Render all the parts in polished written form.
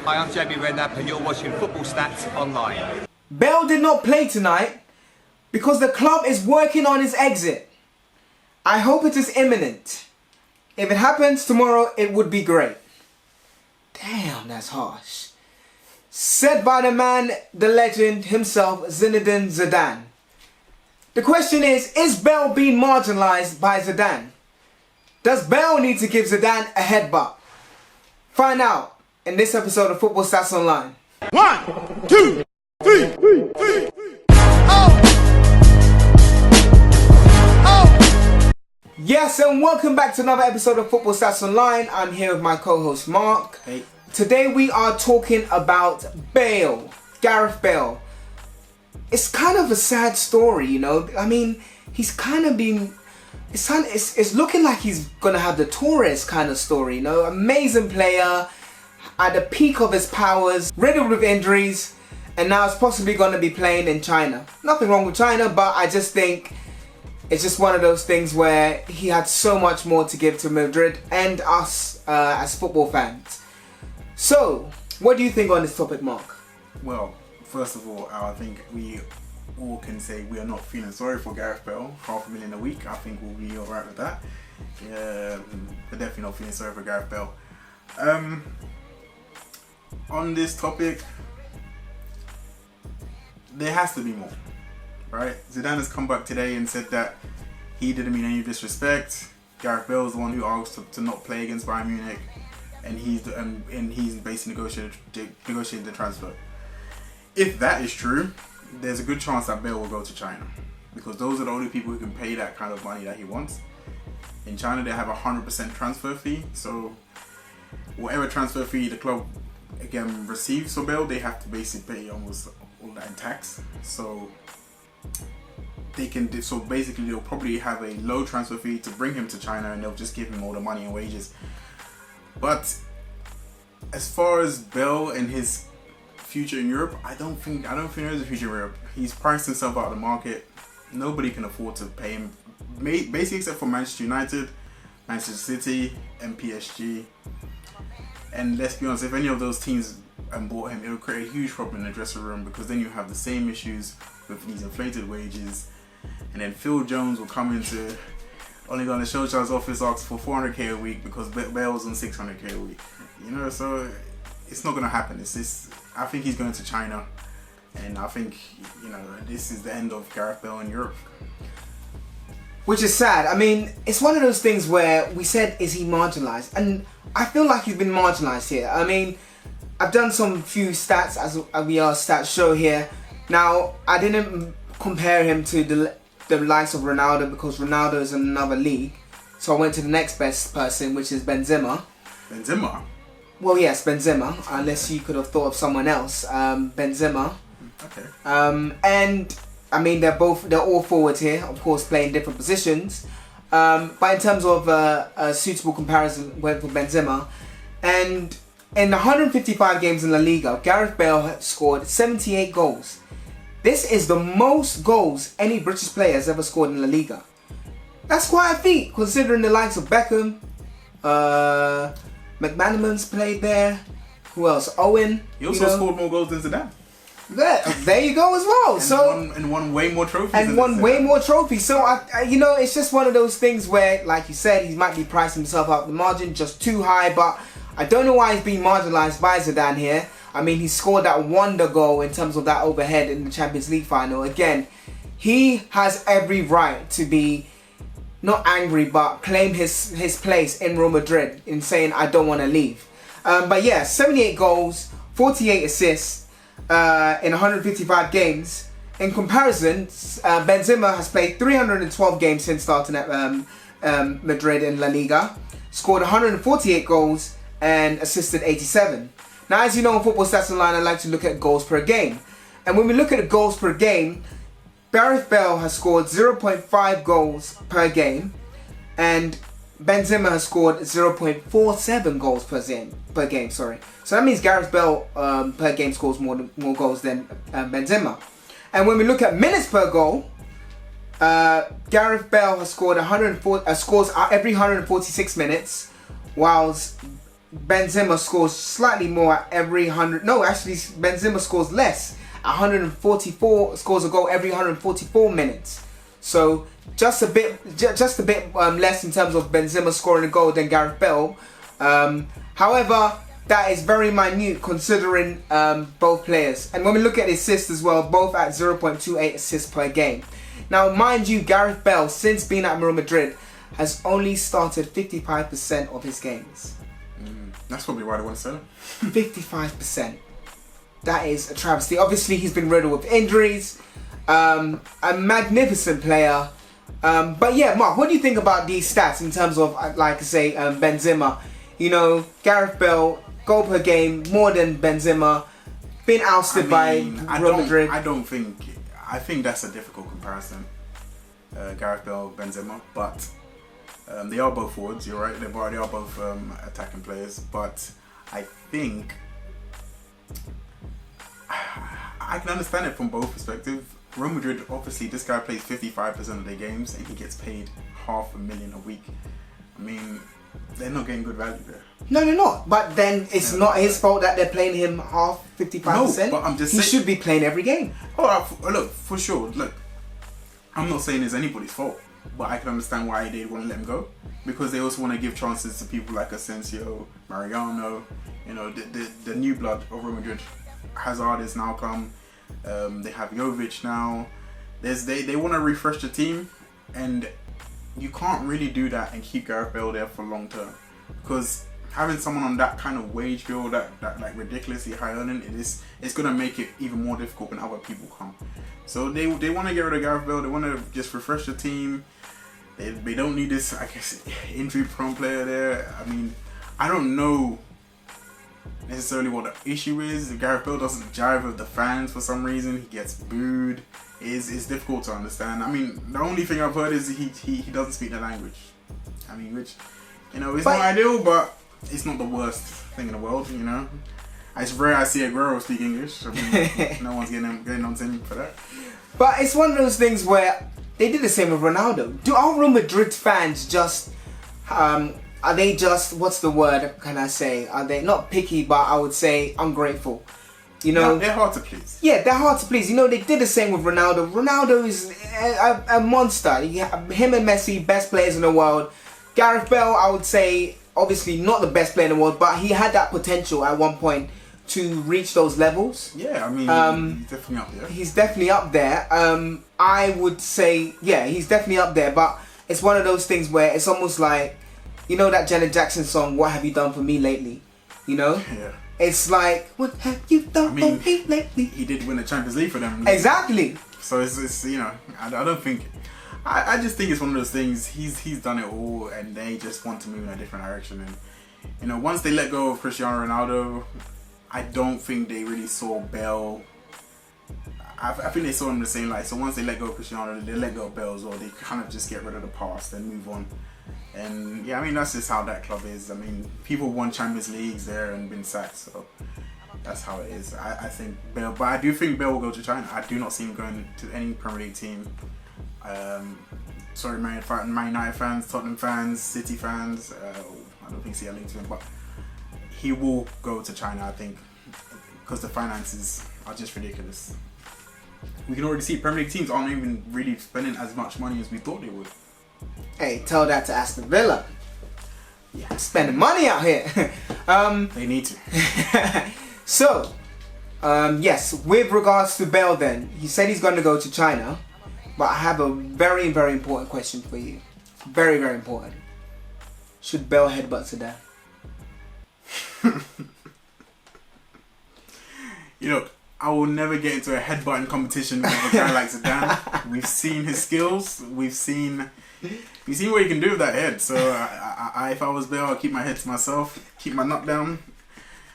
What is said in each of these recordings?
Hi, I'm Jamie Redknapp and you're watching Football Stats Online. Bale did not play tonight because the club is working on his exit. I hope it is imminent. If it happens tomorrow, it would be great. Damn, that's harsh. Said by the man, the legend himself, Zinedine Zidane. The question is Bale being marginalized by Zidane? Does Bale need to give Zidane a headbutt? Find out in this episode of Football Stats Online. 1, 2, 3. Yes, and welcome back to another episode of Football Stats Online. I'm here with my co-host Mark. Hey. Today we are talking about Bale, Gareth Bale. It's kind of a sad story, you know. I mean, he's kind of been... It's looking like he's gonna have the Torres kind of story, you know. Amazing player, at the peak of his powers, riddled with injuries, and now it's possibly gonna be playing in China. Nothing wrong with China, but I just think it's just one of those things where he had so much more to give to Madrid and us as football fans. So, what do you think on this topic, Mark? Well, first of all, I think we all can say we are not feeling sorry for Gareth Bale. $500,000 a week, I think we'll be alright with that. We're definitely not feeling sorry for Gareth Bale. On this topic, there has to be more, right? Zidane has come back today and said that he didn't mean any disrespect. Gareth Bale is the one who asked to not play against Bayern Munich, and he's basically negotiated the transfer. If that is true, there's a good chance that Bale will go to China, because those are the only people who can pay that kind of money that he wants. In China, they have a 100% transfer fee, so whatever transfer fee the club again receives for Bale, they have to basically pay almost all that in tax. So they can do, so basically they'll probably have a low transfer fee to bring him to China, and they'll just give him all the money and wages. But as far as Bale and his future in Europe, I don't think there is a future in Europe. He's priced himself out of the market. Nobody can afford to pay him, basically except for Manchester United, Manchester City, and PSG. And let's be honest, if any of those teams bought him, it would create a huge problem in the dressing room, because then you have the same issues with these inflated wages. And then Phil Jones will come into only going to Solskjaer's office, ask for 400k a week because Bale's on 600k a week. You know, so it's not going to happen. I think he's going to China, and I think, you know, this is the end of Gareth Bale in Europe. Which is sad. I mean, it's one of those things where we said, is he marginalized? And I feel like he's been marginalized here. I mean, I've done some few stats as we are a stats show here. Now, I didn't compare him to the likes of Ronaldo, because Ronaldo is in another league. So I went to the next best person, which is Benzema. Benzema? Well, yes, Benzema, unless you could have thought of someone else. Benzema. Okay. And I mean, they're all forwards here, of course, playing different positions. But in terms of a suitable comparison, went for Benzema. And in 155 games in La Liga, Gareth Bale has scored 78 goals. This is the most goals any British player has ever scored in La Liga. That's quite a feat, considering the likes of Beckham, McManaman's played there. Who else? Owen. He also scored more goals than Zidane. There you go as well. And won way more trophies. So you know, it's just one of those things where, like you said, he might be pricing himself out the margin just too high. But I don't know why he's being marginalized by Zidane here. I mean, he scored that wonder goal in terms of that overhead in the Champions League final. Again, he has every right to be not angry, but claim his place in Real Madrid in saying, I don't want to leave. But yeah, 78 goals, 48 assists in 155 games. In comparison, Benzema has played 312 games since starting at Madrid in La Liga, scored 148 goals and assisted 87. Now, as you know, in Football Stats Online, I like to look at goals per game. And when we look at the goals per game, Gareth Bale has scored 0.5 goals per game, and Benzema has scored 0.47 goals per game. So that means Gareth Bale per game scores more goals than Benzema. And when we look at minutes per goal, Gareth Bale has scored scores every 146 minutes, whilst Benzema scores slightly more at every 100. No, actually, Benzema scores less. 144 scores a goal every 144 minutes. So just a bit less in terms of Benzema scoring a goal than Gareth Bale. However, that is very minute considering both players. And when we look at assists as well, both at 0.28 assists per game. Now, mind you, Gareth Bale, since being at Real Madrid, has only started 55% of his games. That's probably why they want to sell him. 55%. That is a travesty. Obviously, he's been riddled with injuries. A magnificent player. But yeah, Mark, what do you think about these stats in terms of, like I say, Benzema? You know, Gareth Bale, goal per game, more than Benzema. Been ousted by Real Madrid. I think that's a difficult comparison. Gareth Bale, Benzema. But they are both forwards, you're right. They are both attacking players. But I think I can understand it from both perspectives. Real Madrid, obviously, this guy plays 55% of their games and he gets paid $500,000 a week. I mean, they're not getting good value there. No, they're not. But then it's not his fault that they're playing him half, 55%. No, but I'm just saying, he should be playing every game. Look, for sure. Look, I'm not saying it's anybody's fault, but I can understand why they want to let him go. Because they also want to give chances to people like Asensio, Mariano, you know, the new blood of Real Madrid. Hazard has now come. They have Jovic now. They want to refresh the team, and you can't really do that and keep Gareth Bale there for long term, because having someone on that kind of wage bill, that like ridiculously high earning, it's gonna make it even more difficult when other people come. So they want to get rid of Gareth Bale. They want to just refresh the team. They don't need this, I guess, injury prone player there. I mean, I don't know necessarily what the issue is. Gareth Bale doesn't jive with the fans for some reason. He gets booed. It's difficult to understand. I mean, the only thing I've heard is he doesn't speak the language. I mean, which, you know, it's not ideal, but it's not the worst thing in the world, you know. It's rare I see Aguero speak English. I mean, no one's getting on to him for that. But it's one of those things where they did the same with Ronaldo. Do our Real Madrid fans just are they just, what's the word can I say? Are they not picky, but I would say ungrateful? You know, they're hard to please. Yeah, they're hard to please. You know, they did the same with Ronaldo. Ronaldo is a monster. Him and Messi, best players in the world. Gareth Bale, I would say, obviously not the best player in the world, but he had that potential at one point to reach those levels. Yeah, I mean, he's definitely up there. He's definitely up there. I would say, yeah, he's definitely up there, but it's one of those things where it's almost like, you know that Janet Jackson song, What Have You Done For Me Lately? You know? Yeah. It's like, what have you done for me lately? He did win the Champions League for them. Exactly. So it's you know, I don't think, I just think it's one of those things, he's done it all and they just want to move in a different direction. And, you know, once they let go of Cristiano Ronaldo, I don't think they really saw Bale. I think they saw him the same light. So once they let go of Cristiano, they let go of Bale as well. They kind of just get rid of the past and move on. And yeah, I mean, that's just how that club is. I mean, people won Champions Leagues there and been sacked, so that's how it is. I think Bale, but I do think Bale will go to China. I do not see him going to any Premier League team. Sorry, Man United fans, Tottenham fans, City fans. I don't think see a link to him, but he will go to China, I think, because the finances are just ridiculous. We can already see Premier League teams aren't even really spending as much money as we thought they would. Hey, tell that to Aston Villa. Yeah, spending money out here. They need to. So, yes, with regards to Bale then, he said he's going to go to China, but I have a very, very important question for you. Very, very important. Should Bale headbutt Zidane? You know, I will never get into a headbutting competition with a guy like Zidane. We've seen his skills. We've seen what he can do with that head. So if I was Bale, I'd keep my head to myself, keep my nut down,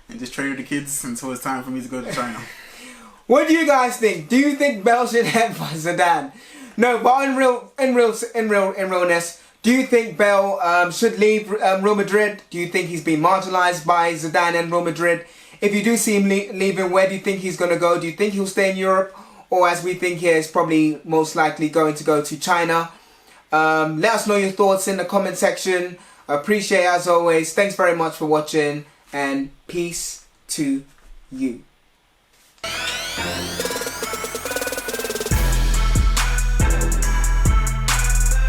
and just train with the kids until it's time for me to go to China. What do you guys think? Do you think Bale should headbutt Zidane? No, but in realness, do you think Bale should leave Real Madrid? Do you think he's been marginalized by Zidane and Real Madrid? If you do see him leaving, where do you think he's going to go? Do you think he'll stay in Europe? Or as we think here, is probably most likely going to go to China? Let us know your thoughts in the comment section. I appreciate it as always. Thanks very much for watching, and peace to you.